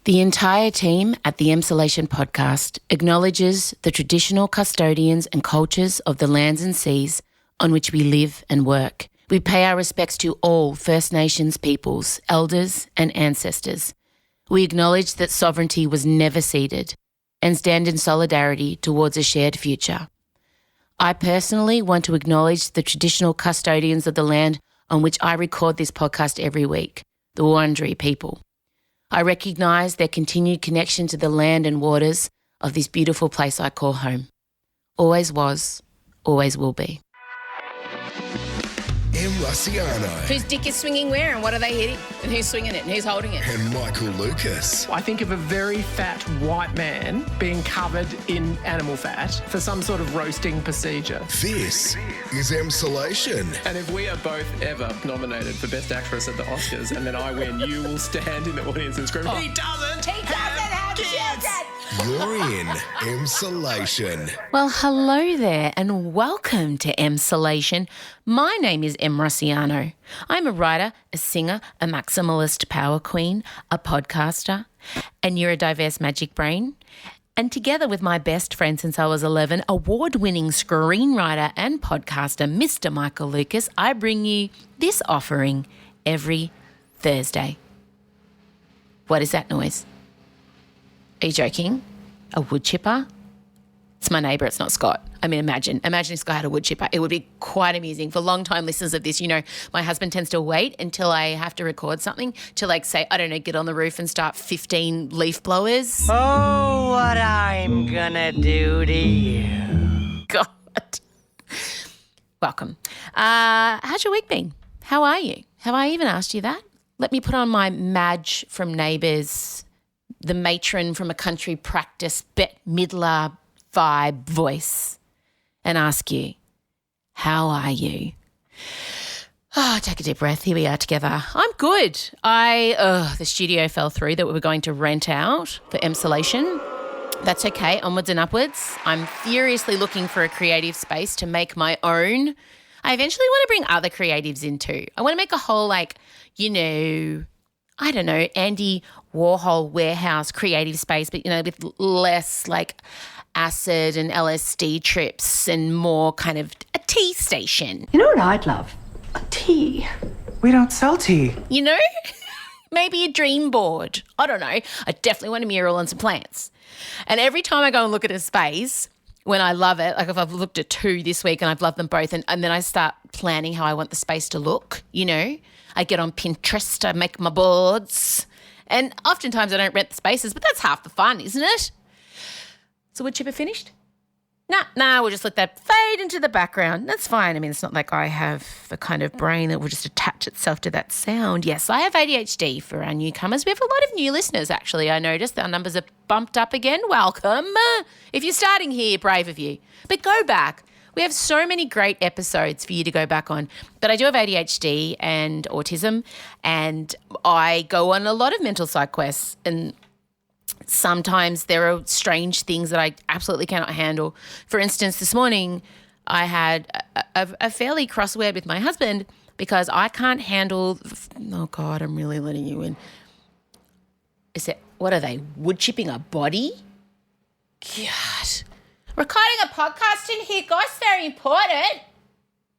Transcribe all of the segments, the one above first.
The entire team at the Emsolation podcast acknowledges the traditional custodians and cultures of the lands and seas on which we live and work. We pay our respects to all First Nations peoples, elders and ancestors. We acknowledge that sovereignty was never ceded and stand in solidarity towards a shared future. I personally want to acknowledge the traditional custodians of the land on which I record this podcast every week, the Wurundjeri people. I recognise their continued connection to the land and waters of this beautiful place I call home. Always was, always will be. M. Russiano. Whose dick is swinging where and what are they hitting? And who's swinging it and who's holding it? And Michael Lucas. I think of a very fat white man being covered in animal fat for some sort of roasting procedure. This is Emsolation. And if we are both ever nominated for Best Actress at the Oscars and then I win, you will stand in the audience and scream, He doesn't have children! You're in Emsolation. Well, hello there and welcome to Emsolation. My name is M. Russiano. I'm a writer, a singer, a maximalist power queen, a podcaster, a neurodiverse magic brain. And together with my best friend since I was 11, award-winning screenwriter and podcaster, Mr. Michael Lucas, I bring you this offering every Thursday. What is that noise? Are you joking? A wood chipper? It's my neighbour, it's not Scott. I mean, imagine if Scott had a wood chipper. It would be quite amusing. For long-time listeners of this, you know, my husband tends to wait until I have to record something to, like, say, I don't know, get on the roof and start 15 leaf blowers. Oh, what I'm gonna do to you. God. Welcome. How's your week been? How are you? Have I even asked you that? Let me put on my Madge from Neighbours, the matron from a country practice, Bette Midler vibe voice and ask you, how are you? Oh, take a deep breath. Here we are together. I'm good. The studio fell through that we were going to rent out for Emsolation. That's okay. Onwards and upwards. I'm furiously looking for a creative space to make my own. I eventually want to bring other creatives in too. I want to make a whole, like, you know, I don't know, Andy Warhol warehouse creative space, but, you know, with less like acid and LSD trips and more kind of a tea station. You know what I'd love? A tea. We don't sell tea. You know? Maybe a dream board. I don't know. I definitely want a mural and some plants. And every time I go and look at a space, when I love it, like if I've looked at 2 this week and I've loved them both, and then I start planning how I want the space to look, you know? I get on Pinterest, I make my boards, and oftentimes I don't rent the spaces, but that's half the fun, isn't it? So wood chipper finished? Nah, we'll just let that fade into the background. That's fine. I mean, it's not like I have the kind of brain that will just attach itself to that sound. Yes, I have ADHD for our newcomers. We have a lot of new listeners, actually. I noticed our numbers are bumped up again. Welcome. If you're starting here, brave of you. But go back. We have so many great episodes for you to go back on. But I do have ADHD and autism, and I go on a lot of mental psych quests, and sometimes there are strange things that I absolutely cannot handle. For instance, this morning I had a fairly cross word with my husband because I can't handle oh, God, I'm really letting you in. What are they, wood chipping a body? God. Recording a podcast in here, guys, very important.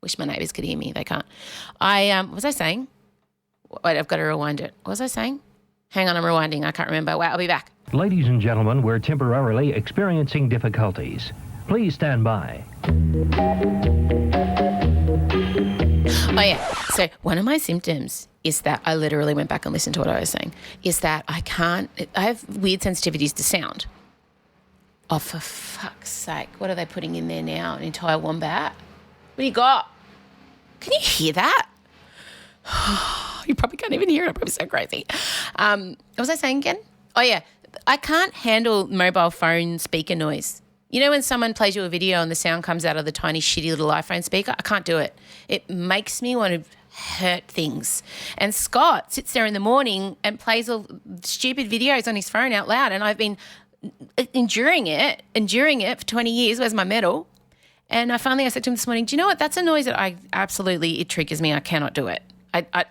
Wish my neighbours could hear me. They can't. What was I saying? Wait, I've got to rewind it. What was I saying? Hang on, I'm rewinding. I can't remember. Wait, I'll be back. Ladies and gentlemen, we're temporarily experiencing difficulties. Please stand by. Oh, yeah. So one of my symptoms is that I literally went back and listened to what I was saying, is that I have weird sensitivities to sound. Oh, for fuck's sake. What are they putting in there now? An entire wombat? What do you got? Can you hear that? You probably can't even hear it. I'm probably so crazy. What was I saying again? Oh, yeah. I can't handle mobile phone speaker noise. You know when someone plays you a video and the sound comes out of the tiny shitty little iPhone speaker? I can't do it. It makes me want to hurt things. And Scott sits there in the morning and plays all stupid videos on his phone out loud, and I've been enduring it for 20 years. Where's my medal? And I said to him this morning, do you know what? That's a noise that it triggers me. I cannot do it.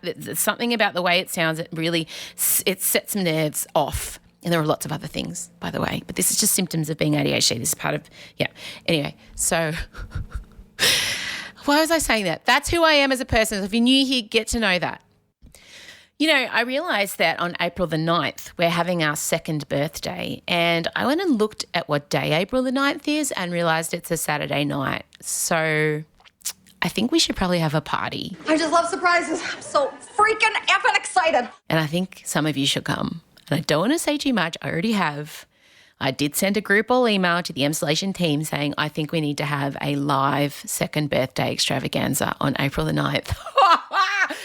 There's something about the way it sounds. It sets nerves off. And there are lots of other things, by the way, but this is just symptoms of being ADHD. This is part of, Anyway, so why was I saying that? That's who I am as a person. So if you're new here, get to know that. You know, I realised that on April the 9th, we're having our second birthday, and I went and looked at what day April the 9th is and realised it's a Saturday night. So I think we should probably have a party. I just love surprises. I'm so freaking effing excited. And I think some of you should come. And I don't want to say too much. I already have. I did send a group all email to the Emsolation team saying I think we need to have a live second birthday extravaganza on April the 9th.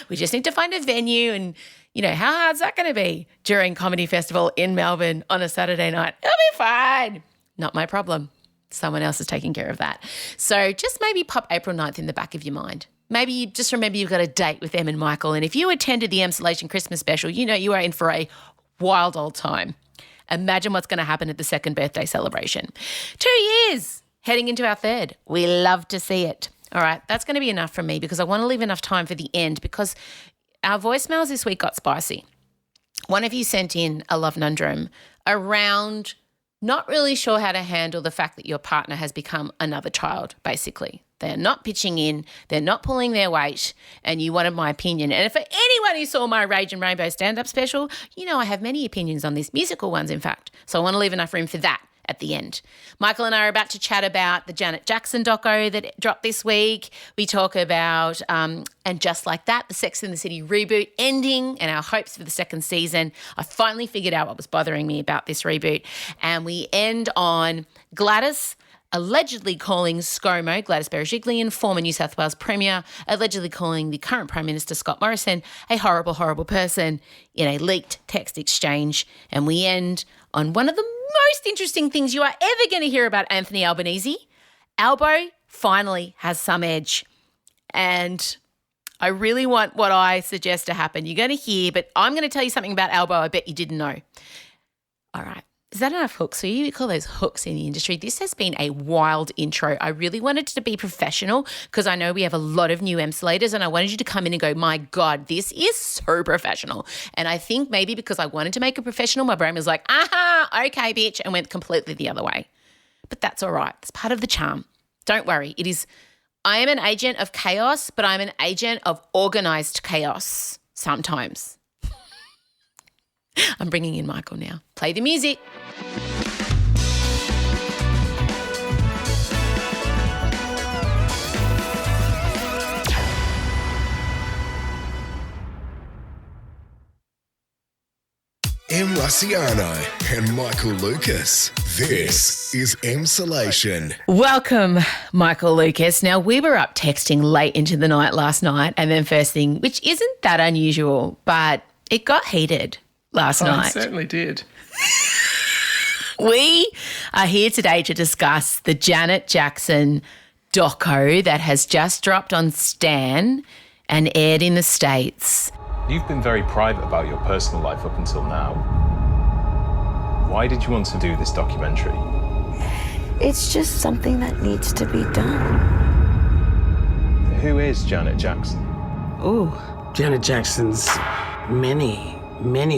We just need to find a venue and, you know, how hard's that going to be during Comedy Festival in Melbourne on a Saturday night? It'll be fine. Not my problem. Someone else is taking care of that. So just maybe pop April 9th in the back of your mind. Maybe you just remember you've got a date with Em and Michael, and if you attended the Emsolation Christmas special, you know you are in for a wild old time. Imagine what's going to happen at the second birthday celebration. 2 years heading into our third. We love to see it. All right, that's going to be enough from me because I want to leave enough time for the end because our voicemails this week got spicy. One of you sent in a love conundrum around not really sure how to handle the fact that your partner has become another child, basically. They're not pitching in, they're not pulling their weight, and you wanted my opinion. And for anyone who saw my Rage and Rainbow stand-up special, you know I have many opinions on this, musical ones in fact. So I want to leave enough room for that at the end. Michael and I are about to chat about the Janet Jackson doco that dropped this week. We talk about, and just like that, the Sex and the City reboot ending and our hopes for the second season. I finally figured out what was bothering me about this reboot. And we end on Gladys allegedly calling ScoMo, Gladys Berejiklian, former New South Wales Premier, allegedly calling the current Prime Minister Scott Morrison a horrible, horrible person in a leaked text exchange. And we end on one of the most interesting things you are ever going to hear about Anthony Albanese. Albo finally has some edge. And I really want what I suggest to happen. You're going to hear, but I'm going to tell you something about Albo I bet you didn't know. All right. Is that enough hooks? So you call those hooks in the industry. This has been a wild intro. I really wanted to be professional because I know we have a lot of new emsolators and I wanted you to come in and go, my God, this is so professional. And I think maybe because I wanted to make it professional, my brain was like, aha, okay, bitch, and went completely the other way. But that's all right. It's part of the charm. Don't worry. I am an agent of chaos, but I'm an agent of organised chaos sometimes. I'm bringing in Michael now. Play the music. M. Rusciano and Michael Lucas. This is Emsolation. Welcome, Michael Lucas. Now, we were up texting late into the night last night and then first thing, which isn't that unusual, but it got heated last night. It certainly did. We are here today to discuss the Janet Jackson doco that has just dropped on Stan and aired in the States. You've been very private about your personal life up until now. Why did you want to do this documentary? It's just something that needs to be done. Who is Janet Jackson? Ooh, Janet Jackson's many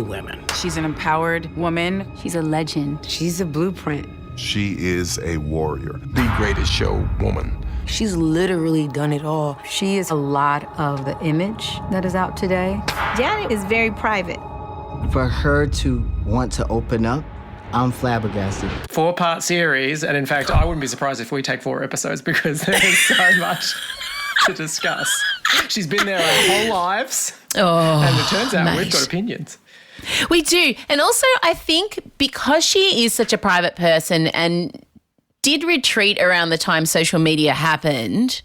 women. She's an empowered woman. She's a legend. She's a blueprint. She is a warrior, the greatest show woman. She's literally done it all. She is a lot of the image that is out today. Janet is very private. For her to want to open up, I'm flabbergasted. 4-part series, and in fact, I wouldn't be surprised if we take 4 episodes because there is so much to discuss. She's been there our whole lives, and it turns out we've got opinions. We do. And also, I think because she is such a private person and did retreat around the time social media happened,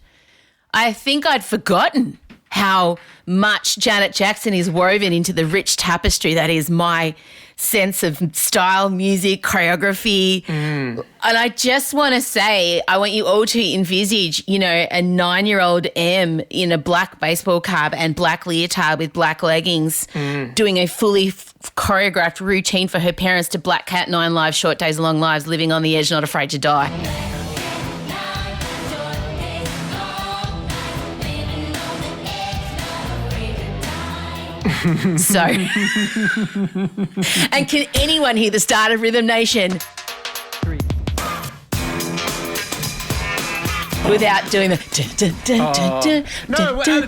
I think I'd forgotten how much Janet Jackson is woven into the rich tapestry that is my sense of style, music, choreography. And I just want to say, I want you all to envisage, a 9-year-old M in a black baseball cap and black leotard with black leggings doing a fully choreographed routine for her parents to Black Cat, 9 Lives, Short Days, Long Lives, Living on the Edge, Not Afraid to Die. So, and can anyone hear the start of Rhythm Nation? Without doing the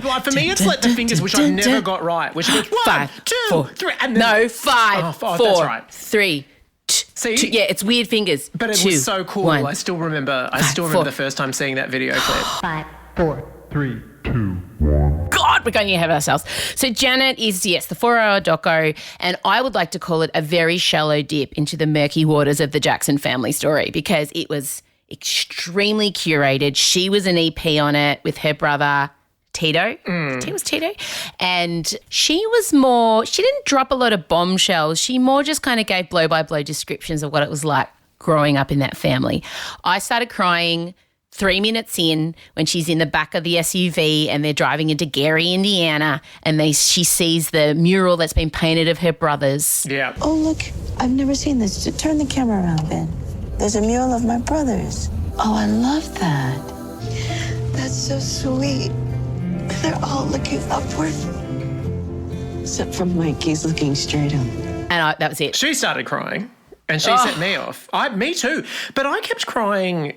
like for me, it's like the fingers, which I never got right. Which goes 1, 2, 3, and then no 5, 4, that's right. 3. See, yeah, it's weird fingers. But it was so cool. 1. I still remember. The first time seeing that video clip. 5, 4, 3, 2, 1. God, we're going ahead of ourselves. So Janet is, yes, the 4-hour doco, and I would like to call it a very shallow dip into the murky waters of the Jackson family story because it was extremely curated. She was an EP on it with her brother Tito. It was Tito. And she didn't drop a lot of bombshells. She more just kind of gave blow-by-blow descriptions of what it was like growing up in that family. I started crying 3 minutes in when she's in the back of the SUV and they're driving into Gary, Indiana, and she sees the mural that's been painted of her brothers. Yeah. Oh, look, I've never seen this. Just turn the camera around, Ben. There's a mural of my brothers. Oh, I love that. That's so sweet. They're all looking upward. Except for Mike, he's looking straight up. And that was it. She started crying and she set me off. Me too. But I kept crying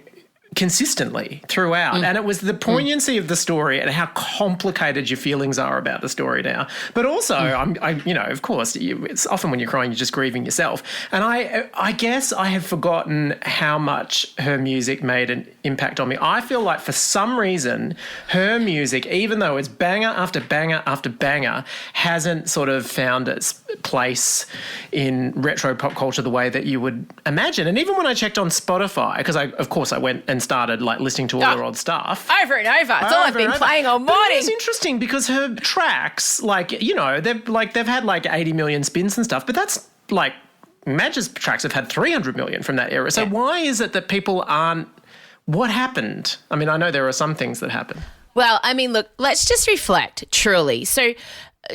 consistently throughout, and it was the poignancy of the story and how complicated your feelings are about the story now. But also, of course, it's often when you're crying, you're just grieving yourself. And I guess I had forgotten how much her music made an impact on me. I feel like for some reason, her music, even though it's banger after banger after banger, hasn't sort of found its place in retro pop culture the way that you would imagine. And even when I checked on Spotify, because I went and started like listening to all her old stuff. Over and over. It's all I've been playing all morning. But it's interesting because her tracks, they've had like 80 million spins and stuff, but that's like Madge's tracks have had 300 million from that era. So why is it that people aren't, what happened? I mean, I know there are some things that happen. Well, I mean, look, let's just reflect, truly. So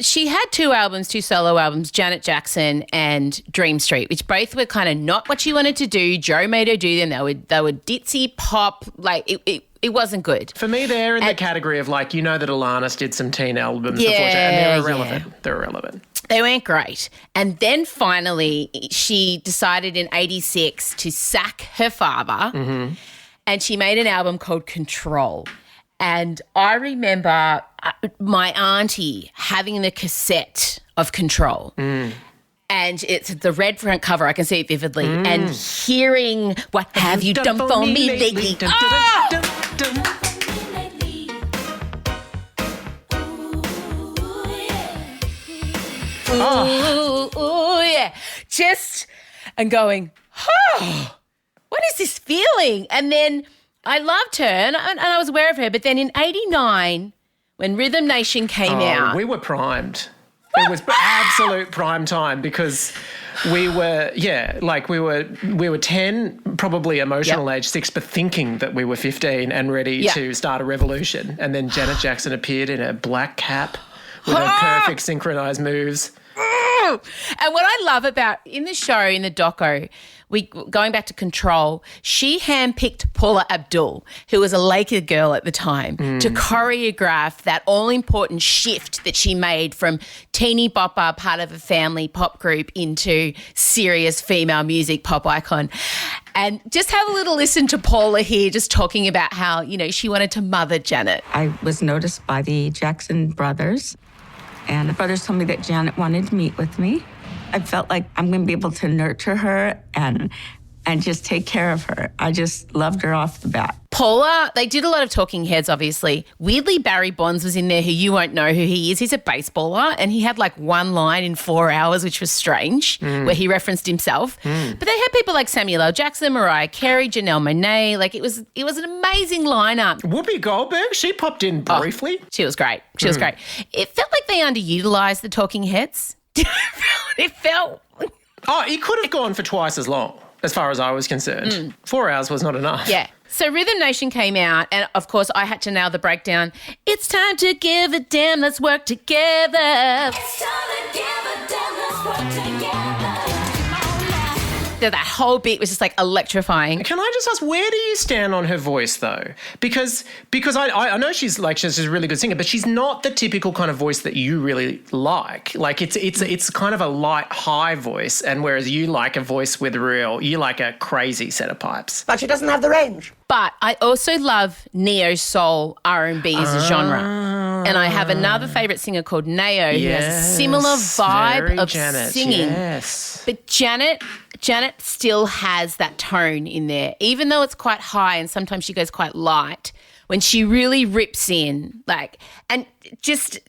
she had 2 solo albums, Janet Jackson and Dream Street, which both were kind of not what she wanted to do. Joe made her do them. They were ditzy pop. Like, it wasn't good. For me, they're in the category of like, that Alanis did some teen albums before, and they're irrelevant. Yeah. They're irrelevant. They weren't great. And then finally, she decided in 86 to sack her father, and she made an album called Control. And I remember my auntie having the cassette of Control. And it's the red front cover. I can see it vividly. And hearing, what have you done for me lately? Ooh, yeah. Just, and going, what is this feeling? And then I loved her and I was aware of her. But then in 89, when Rhythm Nation came out. We were primed. It was absolute prime time because we were 10, probably emotional age 6, but thinking that we were 15 and ready to start a revolution. And then Janet Jackson appeared in a black cap with her perfect synchronized moves. And what I love about in the show, in the doco, going back to Control, she handpicked Paula Abdul, who was a Laker girl at the time, to choreograph that all-important shift that she made from teeny bopper, part of a family pop group, into serious female music pop icon. And just have a little listen to Paula here just talking about how, she wanted to mother Janet. I was noticed by the Jackson brothers, and the brothers told me that Janet wanted to meet with me. I felt like I'm going to be able to nurture her and just take care of her. I just loved her off the bat. Paula, they did a lot of talking heads, obviously. Weirdly, Barry Bonds was in there, who you won't know who he is. He's a baseballer, and he had like one line in 4 hours, which was strange, where he referenced himself. But they had people like Samuel L. Jackson, Mariah Carey, Janelle Monáe. Like, it was an amazing lineup. Whoopi Goldberg, she popped in briefly. She was great. She was great. It felt like they underutilized the talking heads. It felt... he could have gone for twice as long, as far as I was concerned. 4 hours was not enough. Yeah. So Rhythm Nation came out, and of course I had to nail the breakdown. It's time to give a damn, let's work together. It's time to give a damn, let's work together. that whole bit was just like electrifying. Can I just ask, where do you stand on her voice though? Because I know she's a really good singer, but she's not the typical kind of voice that you really like. Like it's kind of a light high voice, and whereas you like a voice with you like a crazy set of pipes. But she doesn't have the range. But I also love neo soul R&B as a genre. And I have another favourite singer called Nao who has a similar vibe of Janet, singing. yes. But Janet still has that tone in there, even though it's quite high and sometimes she goes quite light. When she really rips in, I just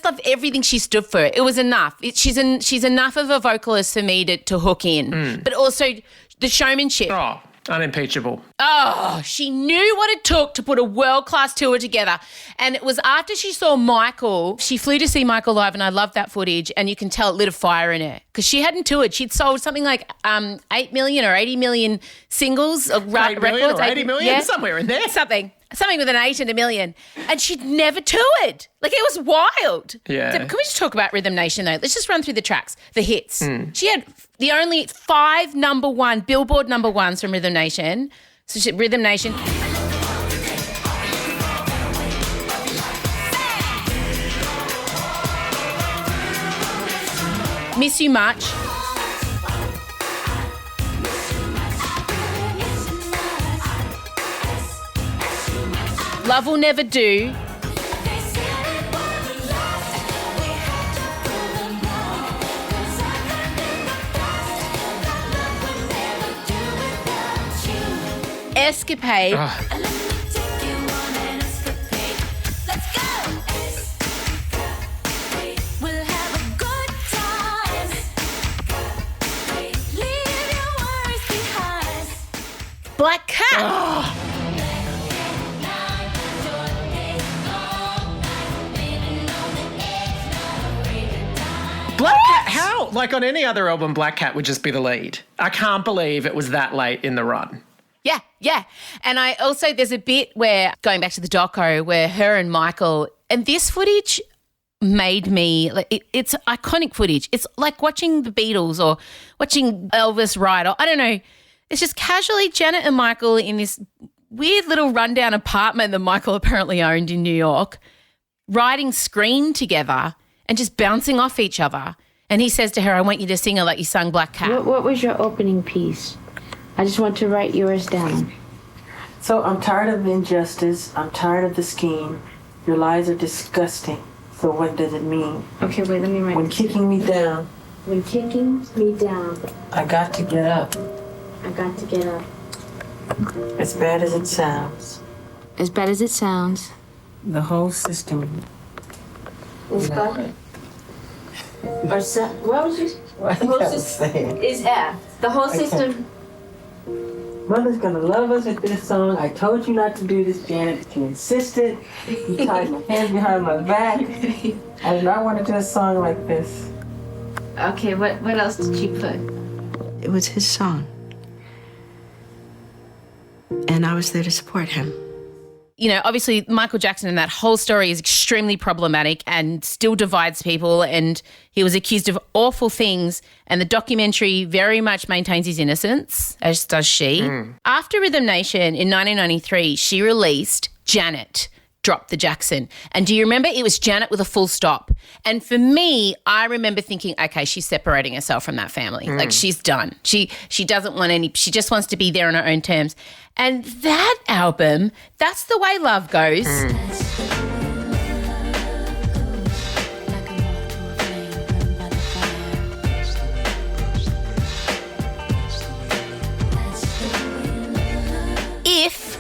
love everything she stood for. It was enough. She's enough of a vocalist for me to hook in. But also the showmanship. Oh, unimpeachable. Oh, she knew what it took to put a world-class tour together. And it was after she saw Michael, she flew to see Michael live, and I loved that footage, and you can tell it lit a fire in her because she hadn't toured. She'd sold something like 8 million or 80 million singles of records. 80 million? Yeah, somewhere in there. Something with an 8 and a million. And she'd never toured. Like, it was wild. Yeah. So can we just talk about Rhythm Nation, though? Let's just run through the tracks, the hits. She had the only 5 Billboard number ones from Rhythm Nation. So she, Rhythm Nation. Miss You Much. Love Will Never Do. Escapade. Black Cat. Black Cat, how? Like on any other album, Black Cat would just be the lead. I can't believe it was that late in the run. Yeah. And I also, there's a bit where, going back to the doco, where her and Michael, and this footage made me, it's iconic footage. It's like watching the Beatles or watching Elvis ride, or I don't know. It's just casually Janet and Michael in this weird little rundown apartment that Michael apparently owned in New York, riding Scream together and just bouncing off each other. And he says to her, I want you to sing her like you sung Black Cat. What was your opening piece? I just want to write yours down. So I'm tired of injustice. I'm tired of the scheme. Your lies are disgusting. So what does it mean? Okay, wait, let me write. When kicking me down. When kicking me down. I got to get up. I got to get up. As bad as it sounds. As bad as it sounds. The whole system. Is bad. What was you? What the whole system is F. The whole system. Mother's gonna love us with this song. I told you not to do this, Janet. You insisted. You tied my hands behind my back. I did not want to do a song like this. Okay, what else did you put? It was his song. And I was there to support him. You know, obviously Michael Jackson and that whole story is extremely problematic and still divides people, and he was accused of awful things, and the documentary very much maintains his innocence, as does she. After Rhythm Nation in 1993, she released Janet, Drop the Jackson. And do you remember? It was Janet with a full stop. And for me, I remember thinking, okay, she's separating herself from that family. Like, she's done. She doesn't want any, she just wants to be there on her own terms. And that album, That's the Way Love Goes. If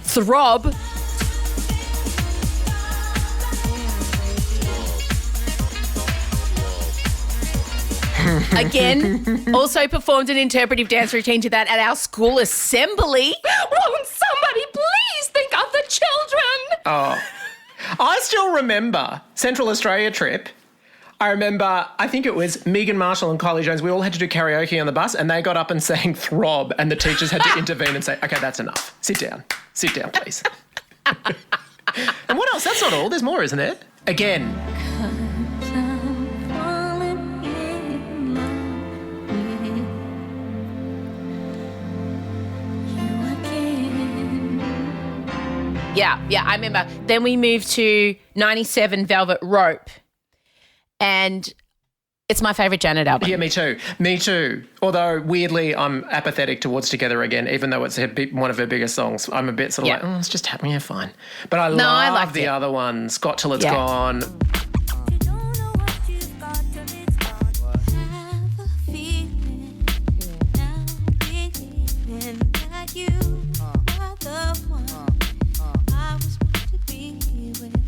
Throb. Again, also performed an interpretive dance routine to that at our school assembly. Won't somebody please think of the children? Oh, I still remember Central Australia trip. I remember, I think it was Megan Marshall and Kylie Jones. We all had to do karaoke on the bus, and they got up and sang Throb, and the teachers had to intervene and say, okay, that's enough. Sit down, please. And And what else? That's not all. There's more, isn't there? Again. Yeah, I remember. Then we moved to 97 Velvet Rope, and it's my favourite Janet album. Yeah, me too. Although, weirdly, I'm apathetic towards Together Again, even though it's one of her biggest songs. I'm a bit sort of like, it's just happening, yeah, fine. But I love the other ones, Got Till It's Gone.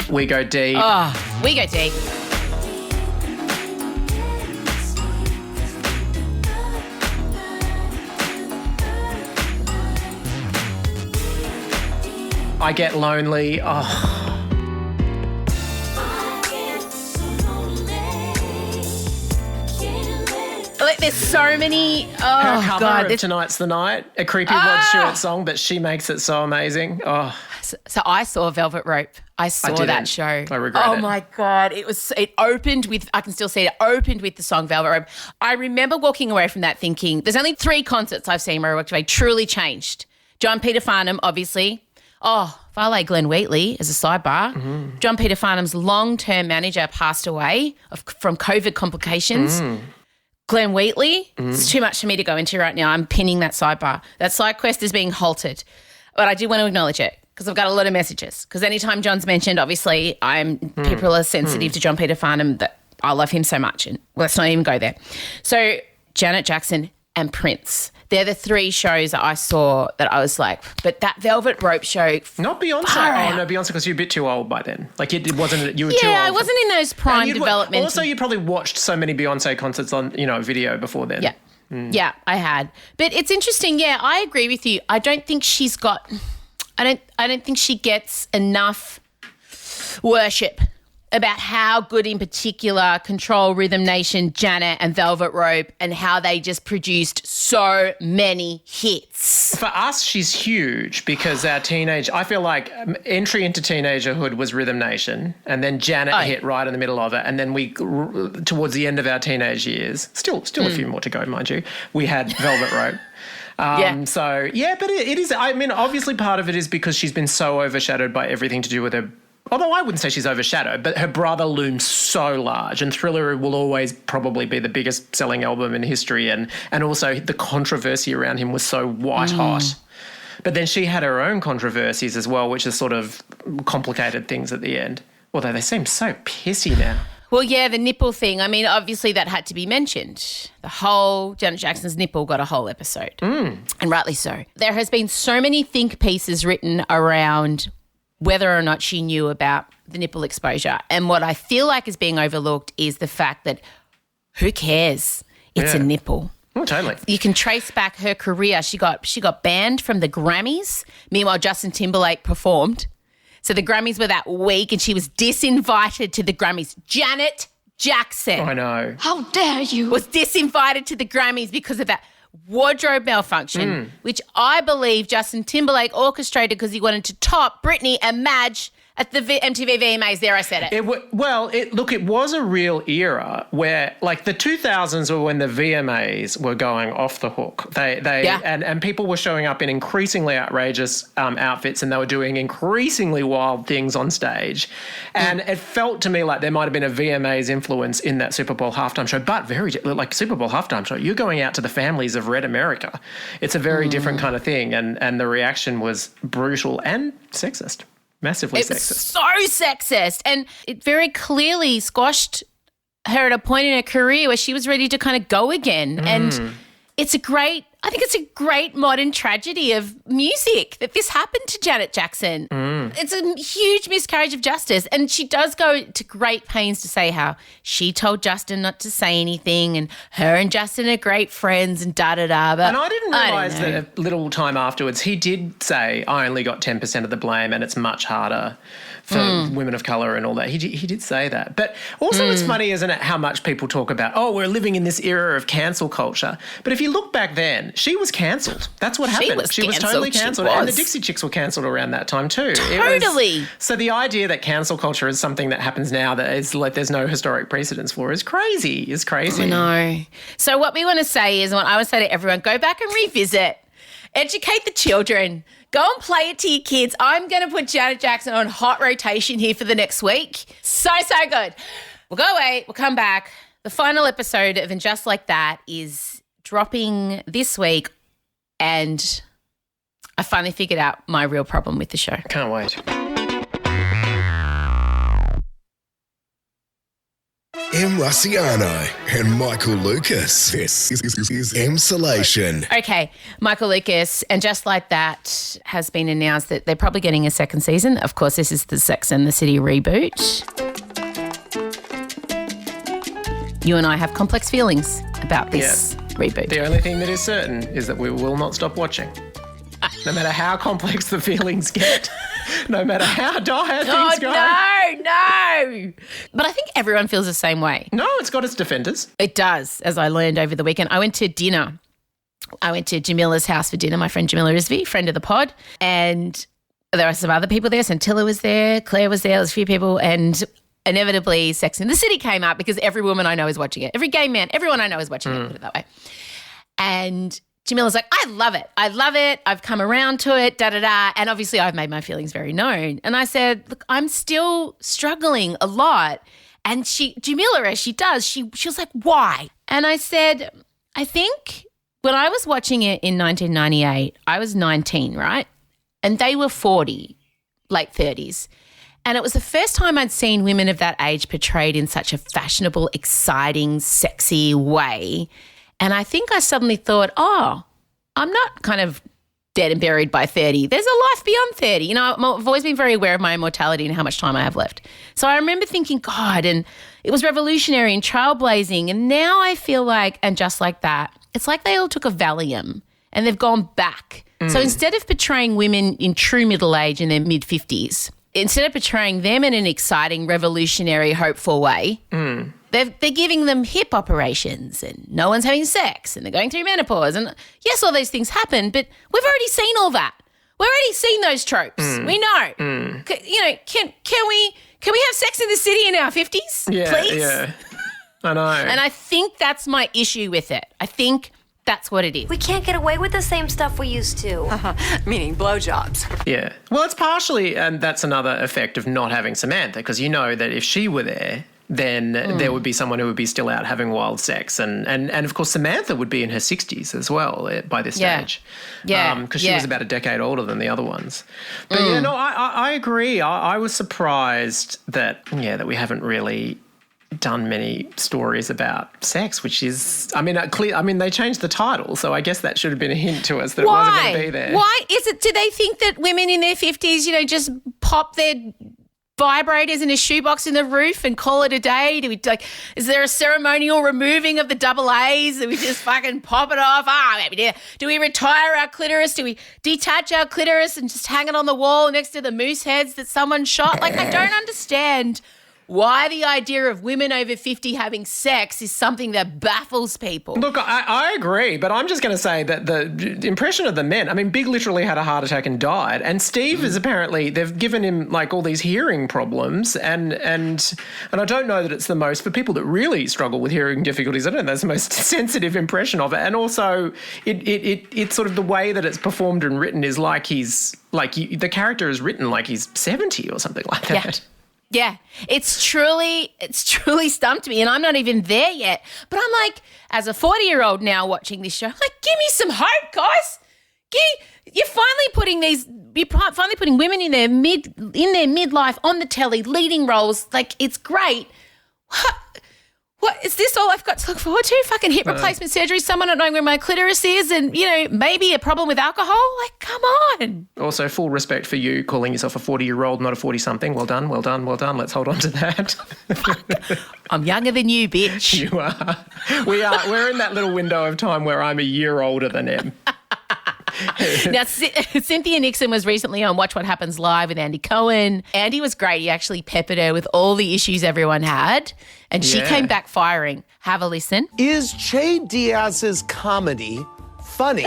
We Go Deep. Oh, We Go Deep. I Get Lonely. Oh. Like, there's so many. Her cover God. of Tonight's the Night, a creepy Rod Stewart song, but she makes it so amazing. Oh. So I saw Velvet Rope. I saw that show. I regret it. Oh my God. It opened with, I can still see it opened with the song Velvet Rope. I remember walking away from that thinking, there's only 3 concerts I've seen where I truly changed. John Peter Farnham, obviously. Oh, Valet Glenn Wheatley as a sidebar. Mm-hmm. John Peter Farnham's long-term manager passed away from COVID complications. Glenn Wheatley, it's too much for me to go into right now. I'm pinning that sidebar. That side quest is being halted. But I do want to acknowledge it because I've got a lot of messages. Because anytime John's mentioned, obviously, people are sensitive to John Peter Farnham, that I love him so much. And let's not even go there. So Janet Jackson and Prince. They're the 3 shows that I saw that I was like, but that Velvet Rope show. Not Beyonce. Oh, no, Beyonce, because you're a bit too old by then. Like, it wasn't, you were too old. Yeah, I wasn't in those prime development. Also, you probably watched so many Beyonce concerts on, video before then. Yeah. Yeah, I had. But it's interesting. Yeah, I agree with you. I don't think she's got, I don't think she gets enough worship about how good in particular Control, Rhythm Nation, Janet and Velvet Rope, and how they just produced so many hits. For us, she's huge because I feel like entry into teenagerhood was Rhythm Nation, and then Janet hit right in the middle of it, and then we, towards the end of our teenage years, still a few more to go, mind you, we had Velvet Rope. So, yeah, but it is, I mean, obviously part of it is because she's been so overshadowed by everything to do with her. Although I wouldn't say she's overshadowed, but her brother looms so large, and Thriller will always probably be the biggest selling album in history, and also the controversy around him was so white hot. But then she had her own controversies as well, which has sort of complicated things at the end, although they seem so pissy now. Well, yeah, the nipple thing. I mean, obviously that had to be mentioned. The whole Janet Jackson's nipple got a whole episode, and rightly so. There has been so many think pieces written around whether or not she knew about the nipple exposure. And what I feel like is being overlooked is the fact that who cares? It's a nipple. Oh, totally. You can trace back her career. She got banned from the Grammys. Meanwhile, Justin Timberlake performed. So the Grammys were that week and she was disinvited to the Grammys. Janet Jackson. I know. How dare you? Was disinvited to the Grammys because of that wardrobe malfunction, which I believe Justin Timberlake orchestrated because he wanted to top Britney and Madge at the MTV VMAs. There, I said it. It was a real era where, like, the 2000s were when the VMAs were going off the hook. And people were showing up in increasingly outrageous outfits, and they were doing increasingly wild things on stage. And it felt to me like there might have been a VMAs influence in that Super Bowl halftime show, but like Super Bowl halftime show, you're going out to the families of Red America. It's a very different kind of thing, and the reaction was brutal and sexist. Massively sexist. It was so sexist. And it very clearly squashed her at a point in her career where she was ready to kind of go again. And I think it's a great modern tragedy of music that this happened to Janet Jackson. It's a huge miscarriage of justice. And she does go to great pains to say how she told Justin not to say anything and her and Justin are great friends and da-da-da. But and I didn't realise that a little time afterwards he did say, I only got 10% of the blame and it's much harder for women of colour and all that. He did say that. But also it's funny, isn't it, how much people talk about, we're living in this era of cancel culture. But if you look back then, she was cancelled. That's what happened. She was totally cancelled. And the Dixie Chicks were cancelled around that time too. Totally. So the idea that cancel culture is something that happens now that is like there's no historic precedence for is crazy. Is crazy. I know. So what we want to say is, what I would say to everyone, go back and revisit. Educate the children. Go and play it to your kids. I'm going to put Janet Jackson on hot rotation here for the next week. So good. We'll go away. We'll come back. The final episode of And Just Like That is dropping this week, and I finally figured out my real problem with the show. Can't wait. M. Rusciano and Michael Lucas. This is Emsolation. Okay, Michael Lucas, And Just Like That has been announced that they're probably getting a second season. Of course, this is the Sex and the City reboot. You and I have complex feelings about this reboot. The only thing that is certain is that we will not stop watching. No matter how complex the feelings get, no matter how dire things go. No. But I think everyone feels the same way. No, it's got its defenders. It does, as I learned over the weekend. I went to dinner. I went to Jamila's house for dinner, my friend Jamila Rizvi, friend of the pod, and there were some other people there. Santilla was there, Claire was there, there was a few people, and inevitably Sex and the City came up because every woman I know is watching it. Every gay man, everyone I know is watching it, put it that way. And Jamila's like, I love it. I've come around to it, da-da-da. And obviously I've made my feelings very known. And I said, look, I'm still struggling a lot. And Jamila, as she does, she was like, why? And I said, I think when I was watching it in 1998, I was 19, right? And they were 40, late 30s. And it was the first time I'd seen women of that age portrayed in such a fashionable, exciting, sexy way. And I think I suddenly thought, oh, I'm not kind of dead and buried by 30. There's a life beyond 30. You know, I've always been very aware of my immortality and how much time I have left. So I remember thinking, God, and it was revolutionary and trailblazing. And now I feel like, And Just Like That, it's like they all took a Valium and they've gone back. So instead of portraying women in true middle age in their mid-50s, instead of portraying them in an exciting, revolutionary, hopeful way, they're giving them hip operations and no one's having sex and they're going through menopause. And yes, all those things happen, but we've already seen all that. We've already seen those tropes. We know. You know, can we have Sex in the City in our 50s, please? Yeah, I know. And I think that's my issue with it. I think that's what it is. We can't get away with the same stuff we used to. Meaning blowjobs. Yeah. Well, it's partially, and that's another effect of not having Samantha, because you know that if she were there, then there would be someone who would be still out having wild sex. And of course, Samantha would be in her 60s as well by this stage. Yeah. Because she was about a decade older than the other ones. But yeah, no, I agree. I was surprised that we haven't really done many stories about sex, which is, they changed the title, so I guess that should have been a hint to us that it wasn't going to be there. Why is it? Do they think that women in their 50s, just pop their vibrators in a shoebox in the roof and call it a day? Is there a ceremonial removing of the double A's that we just fucking pop it off? Do we retire our clitoris? Do we detach our clitoris and just hang it on the wall next to the moose heads that someone shot? I don't understand why the idea of women over 50 having sex is something that baffles people. Look, I agree, but I'm just going to say that the impression of the men, Big literally had a heart attack and died, and Steve is apparently, they've given him all these hearing problems, and I don't know that it's the most, for people that really struggle with hearing difficulties, I don't know that's the most sensitive impression of it, and also it's sort of the way that it's performed and written is the character is written like he's 70 or something like that. Yeah, it's truly stumped me, and I'm not even there yet. But I'm like, as a 40-year-old now watching this show, I'm like, give me some hope, guys. You're finally putting women in their midlife on the telly, leading roles. It's great. What is this all I've got to look forward to? Fucking hip replacement surgery, someone not knowing where my clitoris is, and, maybe a problem with alcohol? Come on. Also, full respect for you calling yourself a 40-year-old, not a 40-something. Well done. Let's hold on to that. I'm younger than you, bitch. You are. We're in that little window of time where I'm a year older than him. Now, Cynthia Nixon was recently on Watch What Happens Live with Andy Cohen. Andy was great. He actually peppered her with all the issues everyone had, and she came back firing. Have a listen. Is Che Diaz's comedy funny.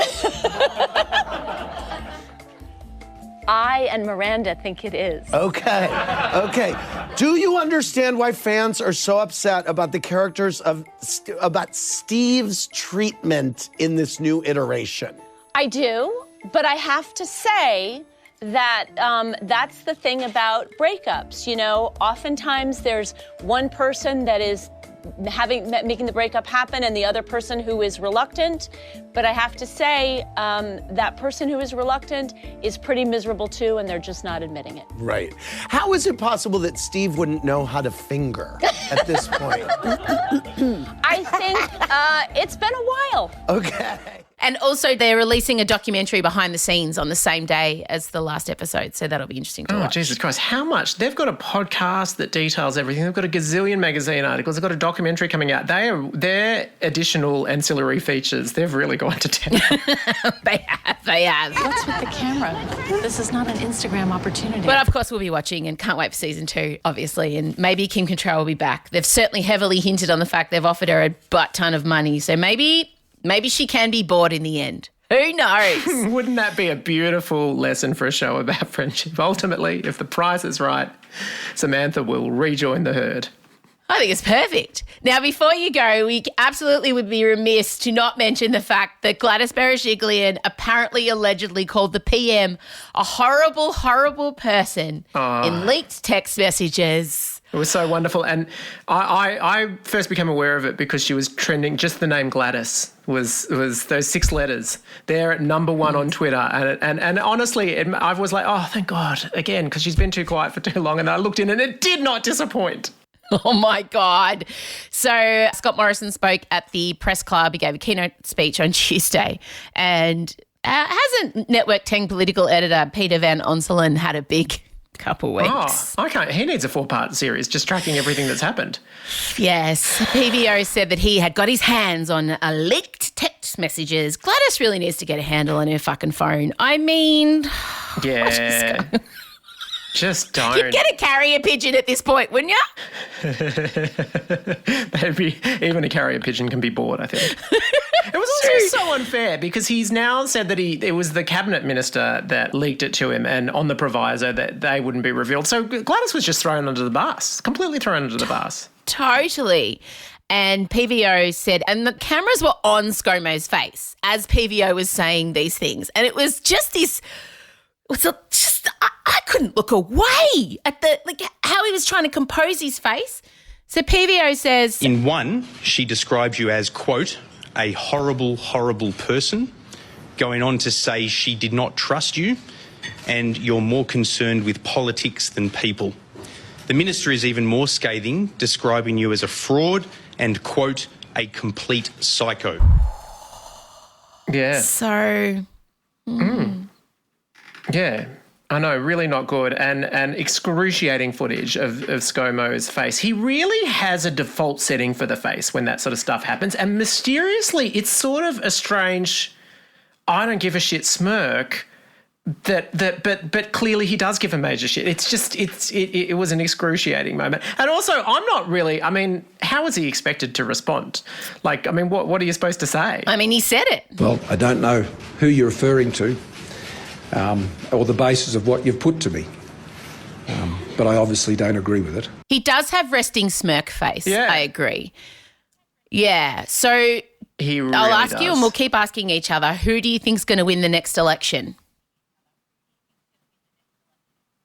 I and Miranda think it is. Okay. Do you understand why fans are so upset about the characters about Steve's treatment in this new iteration? I do, but I have to say that that's the thing about breakups. You know, oftentimes there's one person that is making the breakup happen and the other person who is reluctant. But I have to say that person who is reluctant is pretty miserable too, and they're just not admitting it. Right. How is it possible that Steve wouldn't know how to finger at this point? I think it's been a while. Okay. And also they're releasing a documentary behind the scenes on the same day as the last episode, so that'll be interesting to watch. Oh, Jesus Christ. How much? They've got a podcast that details everything. They've got a gazillion magazine articles. They've got a documentary coming out. Their additional ancillary features, they've really gone to town. They have. What's with the camera? This is not an Instagram opportunity. But of course we'll be watching and can't wait for season 2, obviously, and maybe Kim Cattrall will be back. They've certainly heavily hinted on the fact they've offered her a butt ton of money, so maybe she can be bored in the end. Who knows? Wouldn't that be a beautiful lesson for a show about friendship? Ultimately, if the price is right, Samantha will rejoin the herd. I think it's perfect. Now, before you go, we absolutely would be remiss to not mention the fact that Gladys Berejiklian apparently allegedly called the PM a horrible, horrible person in leaked text messages. It was so wonderful. And I first became aware of it because she was trending. Just the name Gladys was those 6 letters. They're at number 1 on Twitter. And honestly, I was like, oh, thank God, again, because she's been too quiet for too long. And I looked in and it did not disappoint. Oh, my God. So Scott Morrison spoke at the press club. He gave a keynote speech on Tuesday. And hasn't Network 10 political editor Peter Van Onselen had a big couple weeks? Oh, okay. He needs a 4-part series just tracking everything that's happened. Yes. PVO said that he had got his hands on leaked text messages. Gladys really needs to get a handle on her fucking phone. I mean... Yeah. Just don't. You'd get a carrier pigeon at this point, wouldn't you? Maybe even a carrier pigeon can be bored, I think. It was also so unfair because he's now said that it was the cabinet minister that leaked it to him and on the proviso that they wouldn't be revealed. So Gladys was just thrown under the bus, completely thrown under the bus. Totally. And PVO said, and the cameras were on ScoMo's face as PVO was saying these things. And it was just this... I couldn't look away at how he was trying to compose his face. So PVO says... In one, she describes you as, quote, a horrible, horrible person, going on to say she did not trust you and you're more concerned with politics than people. The minister is even more scathing, describing you as a fraud and, quote, a complete psycho. Yeah. So... Yeah, I know, really not good and excruciating footage of ScoMo's face. He really has a default setting for the face when that sort of stuff happens, and mysteriously it's sort of a strange I don't give a shit smirk but clearly he does give a major shit. It's just it was an excruciating moment. And also I'm not really, I mean, how is he expected to respond? Like, I mean, what are you supposed to say? I mean, he said it. Well, I don't know who you're referring to. Or the basis of what you've put to me. But I obviously don't agree with it. He does have resting smirk face. Yeah. I agree. Yeah. So he really I'll ask does. you and we'll keep asking each other, who do you think's going to win the next election?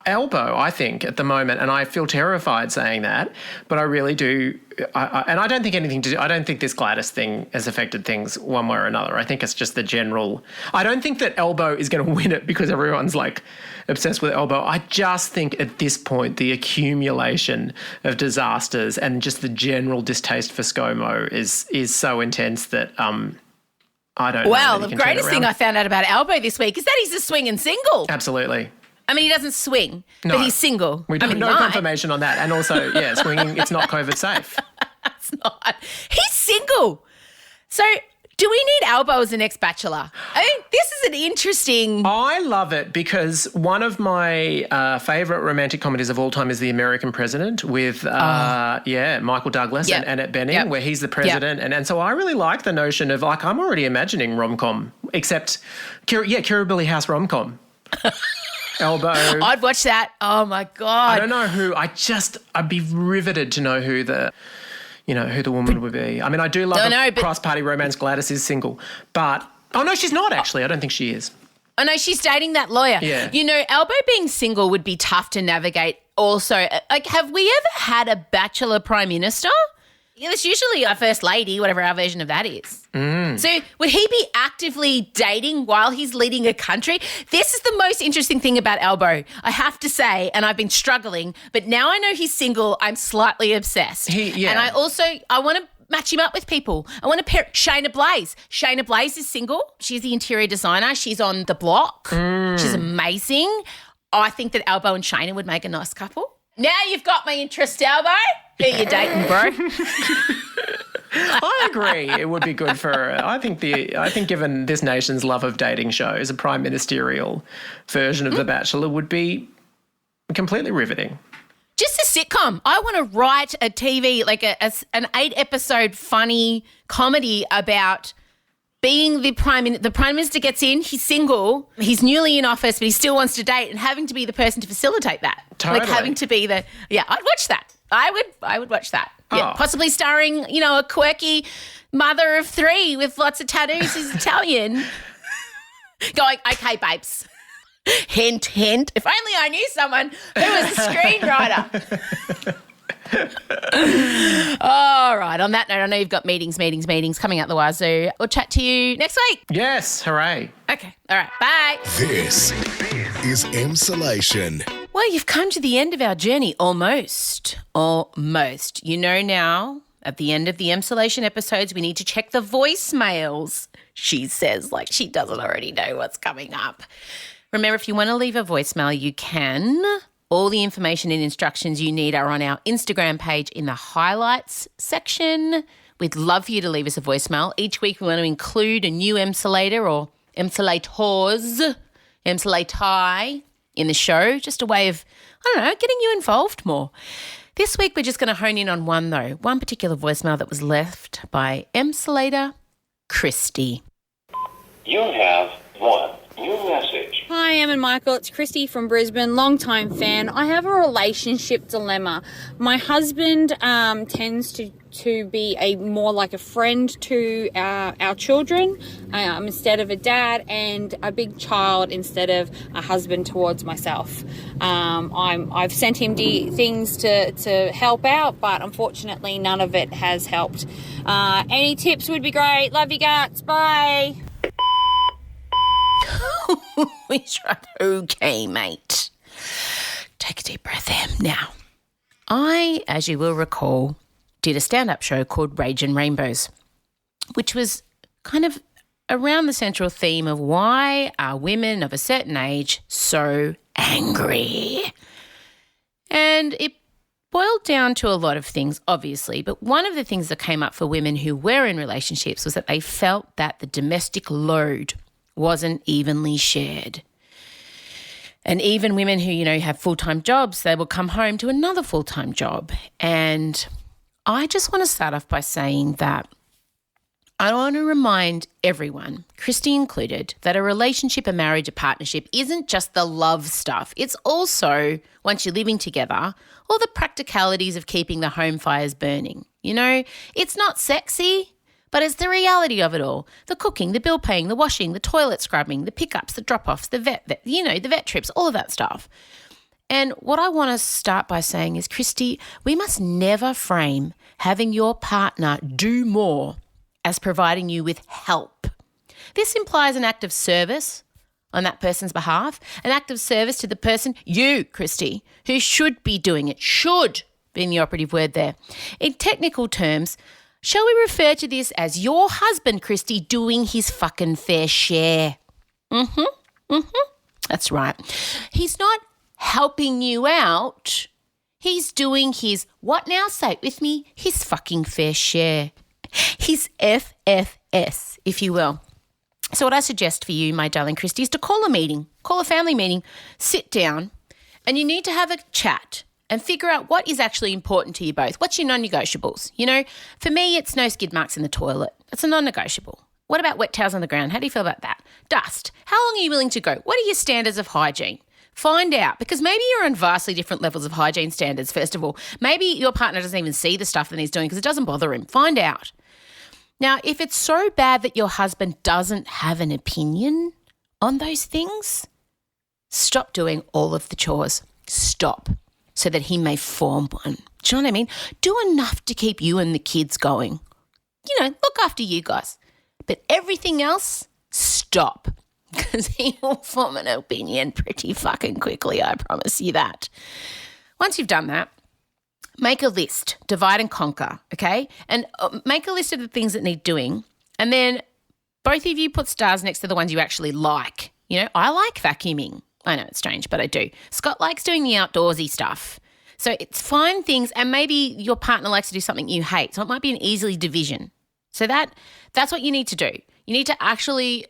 Elbow, I think, at the moment, and I feel terrified saying that, but I really do. And I don't think I don't think this Gladys thing has affected things one way or another. I think it's just the general. I don't think that Elbow is going to win it because everyone's like obsessed with Elbow. I just think at this point the accumulation of disasters and just the general distaste for ScoMo is so intense that I don't know. Well, that the greatest thing I found out about Elbow this week is that he's a swinging single. Absolutely. I mean, he doesn't swing, but he's single. We don't know confirmation on that. And also, yeah, swinging, it's not COVID safe. It's not. He's single. So Do we need Albo as the next Bachelor? I think this is an interesting... I love it because one of my favourite romantic comedies of all time is The American President with, Michael Douglas and Annette Bening, where he's the president. And so I really like the notion of, like, I'm already imagining rom-com, except, Kira Billy House rom-com. Albo. I'd watch that. Oh, my God. I don't know who. I'd be riveted to know who the woman would be. I mean, I do love cross-party romance. Gladys is single. But, oh, no, she's not actually. I don't think she is. Oh, no, she's dating that lawyer. Yeah. You know, Albo being single would be tough to navigate also. Like, have we ever had a Bachelor Prime Minister? Yeah, it's usually a First Lady, whatever our version of that is. So would he be actively dating while he's leading a country? This is the most interesting thing about Albo, I have to say, and I've been struggling, but now I know he's single, I'm slightly obsessed. And I want to match him up with people. I want to pair Shayna Blaze. Shayna Blaze is single. She's the interior designer. She's on The Block. She's amazing. I think that Albo and Shayna would make a nice couple. Now you've got my interest, Albo. Who you dating, bro? I agree. It would be good for. I think given this nation's love of dating shows, a prime ministerial version of The Bachelor would be completely riveting. Just a sitcom. I want to write a TV, like an 8-episode funny comedy about being the prime minister gets in, he's single, he's newly in office, but he still wants to date, and having to be the person to facilitate that. Totally. Like having to be I'd watch that. I would watch that. Yeah, possibly starring, a quirky mother of 3 with lots of tattoos who's Italian. Going, okay, babes. Hint, hint. If only I knew someone who was a screenwriter. All right. On that note, I know you've got meetings coming out the wazoo. We'll chat to you next week. Yes. Hooray. Okay. All right. Bye. This is Emsolation. Well, you've come to the end of our journey. Almost. You know now, at the end of the Emsolation episodes, we need to check the voicemails. She says, like she doesn't already know what's coming up. Remember, if you want to leave a voicemail, you can. All the information and instructions you need are on our Instagram page in the highlights section. We'd love for you to leave us a voicemail. Each week we want to include a new emsolator or emsolators, emsolatai in the show. Just a way of, getting you involved more. This week we're just going to hone in on one, though. One particular voicemail that was left by emsolator Christy. You have one new message. Hi, Em and Michael. It's Christy from Brisbane, long-time fan. I have a relationship dilemma. My husband tends to be more like a friend to our children instead of a dad, and a big child instead of a husband towards myself. I've sent him things to help out, but unfortunately none of it has helped. Any tips would be great. Love you guts. Bye. He's right. Okay, mate. Take a deep breath in. Now, I, as you will recall, did a stand-up show called Rage and Rainbows, which was kind of around the central theme of why are women of a certain age so angry? And it boiled down to a lot of things, obviously, but one of the things that came up for women who were in relationships was that they felt that the domestic load wasn't evenly shared. And even women who, have full-time jobs, they will come home to another full-time job. And I just want to start off by saying that I want to remind everyone, Christy included, that a relationship, a marriage, a partnership isn't just the love stuff. It's also, once you're living together, all the practicalities of keeping the home fires burning. It's not sexy, but it's the reality of it all. The cooking, the bill paying, the washing, the toilet scrubbing, the pickups, the drop-offs, the vet trips, all of that stuff. And what I want to start by saying is, Christy, we must never frame having your partner do more as providing you with help. This implies an act of service on that person's behalf, an act of service to the person, you, Christy, who should be doing it, should being the operative word there. In technical terms, shall we refer to this as your husband, Christy, doing his fucking fair share? That's right. He's not helping you out. He's doing his, what now? Say it with me, his fucking fair share. His F.F.S, if you will. So what I suggest for you, my darling Christy, is to call a meeting, call a family meeting, sit down, and you need to have a chat and figure out what is actually important to you both. What's your non-negotiables? You know, for me, it's no skid marks in the toilet. It's a non-negotiable. What about wet towels on the ground? How do you feel about that? Dust. How long are you willing to go? What are your standards of hygiene? Find out, because maybe you're on vastly different levels of hygiene standards, first of all. Maybe your partner doesn't even see the stuff that he's doing because it doesn't bother him. Find out. Now, if it's so bad that your husband doesn't have an opinion on those things, stop doing all of the chores. Stop, so that he may form one. Do you know what I mean? Do enough to keep you and the kids going. You know, look after you guys. But everything else, stop. Because he will form an opinion pretty fucking quickly, I promise you that. Once you've done that, make a list, divide and conquer, okay? And make a list of the things that need doing, and then both of you put stars next to the ones you actually like. You know, I like vacuuming. I know it's strange, but I do. Scott likes doing the outdoorsy stuff. So it's find things, and maybe your partner likes to do something you hate. So it might be an easy division. So that's what you need to do. You need to actually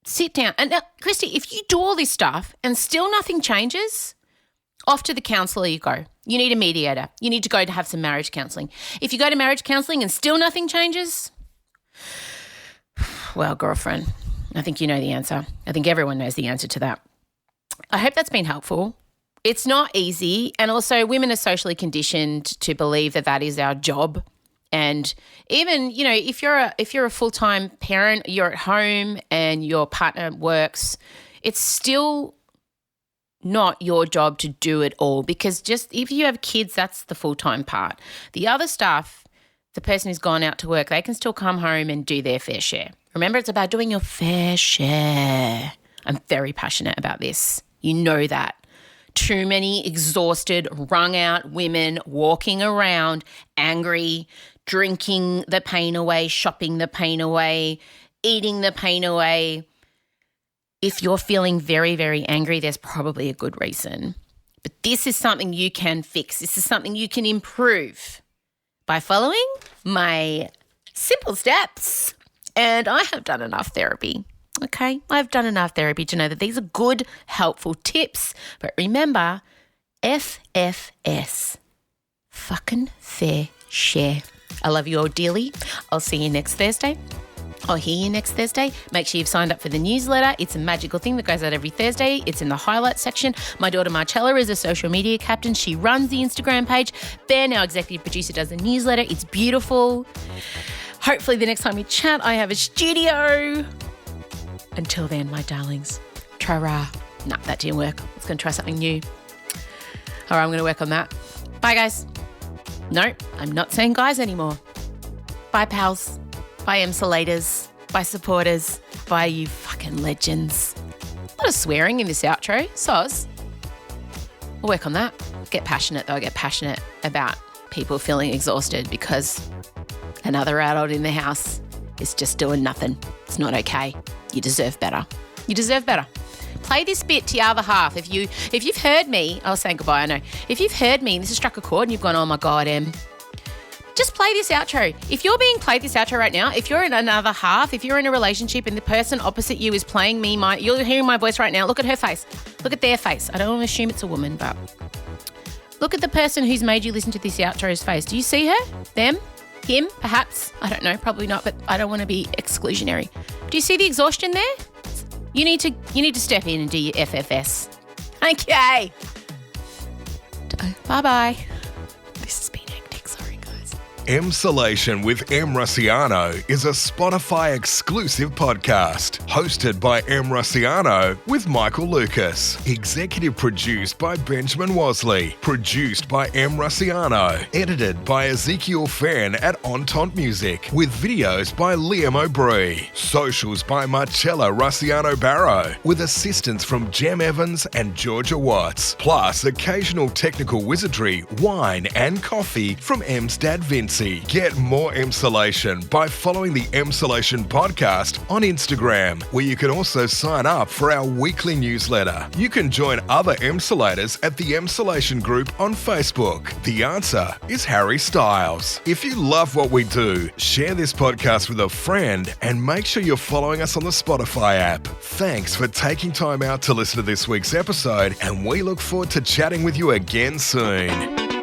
sit down. And Christy, if you do all this stuff and still nothing changes, off to the counsellor you go. You need a mediator. You need to go to have some marriage counselling. If you go to marriage counselling and still nothing changes, well, girlfriend, I think you know the answer. I think everyone knows the answer to that. I hope that's been helpful. It's not easy, and also women are socially conditioned to believe that that is our job. And even, you know, if you're a full-time parent, you're at home and your partner works, it's still not your job to do it all, because just if you have kids, that's the full-time part. The other stuff, the person who's gone out to work, they can still come home and do their fair share. Remember, it's about doing your fair share. I'm very passionate about this. You know that. Too many exhausted, wrung out women walking around angry, drinking the pain away, shopping the pain away, eating the pain away. If you're feeling very, very angry, there's probably a good reason. But this is something you can fix. This is something you can improve by following my simple steps. And I have done enough therapy. Okay, I've done enough therapy to know that these are good, helpful tips. But remember, F.F.S. Fucking fair share. I love you all dearly. I'll see you next Thursday. I'll hear you next Thursday. Make sure you've signed up for the newsletter. It's a magical thing that goes out every Thursday. It's in the highlights section. My daughter Marcella is a social media captain. She runs the Instagram page. Ben, our executive producer, does the newsletter. It's beautiful. Hopefully the next time we chat, I have a studio. Until then, my darlings, tra-ra. No, that didn't work. I was going to try something new. All right, I'm going to work on that. Bye, guys. No, I'm not saying guys anymore. Bye, pals. Bye, emsolators. Bye, supporters. Bye, you fucking legends. A lot of swearing in this outro. Soz. We'll work on that. Get passionate, though. I get passionate about people feeling exhausted because another adult in the house is just doing nothing. It's not okay. You deserve better. You deserve better. Play this bit to your other half. If you've heard me, I'll say goodbye, I know. If you've heard me and this has struck a chord and you've gone, oh my God, Em, just play this outro. If you're being played this outro right now, if you're in another half, if you're in a relationship and the person opposite you is playing me, you're hearing my voice right now, look at her face. Look at their face. I don't want to assume it's a woman, but look at the person who's made you listen to this outro's face. Do you see her? Them? Him? Perhaps? I don't know. Probably not, but I don't want to be exclusionary. Do you see the exhaustion there? You need to step in and do your F.F.S. Okay. Bye-bye. This has been hectic. Sorry, guys. Emsolation with Em Rusciano is a Spotify exclusive podcast hosted by Em Rusciano with Michael Lucas. Executive produced by Benjamin Wasley. Produced by Em Rusciano. Edited by Ezekiel Fan at Entente Music. With videos by Liam O'Brien. Socials by Marcella Rusciano Barrow. With assistance from Jem Evans and Georgia Watts. Plus occasional technical wizardry, wine and coffee from Em's dad Vincent. consistency. Get more Emsolation by following the Emsolation podcast on Instagram, where you can also sign up for our weekly newsletter. You can join other Emsolators at the Emsolation group on Facebook. The answer is Harry Styles. If you love what we do, share this podcast with a friend and make sure you're following us on the Spotify app. Thanks for taking time out to listen to this week's episode, and we look forward to chatting with you again soon.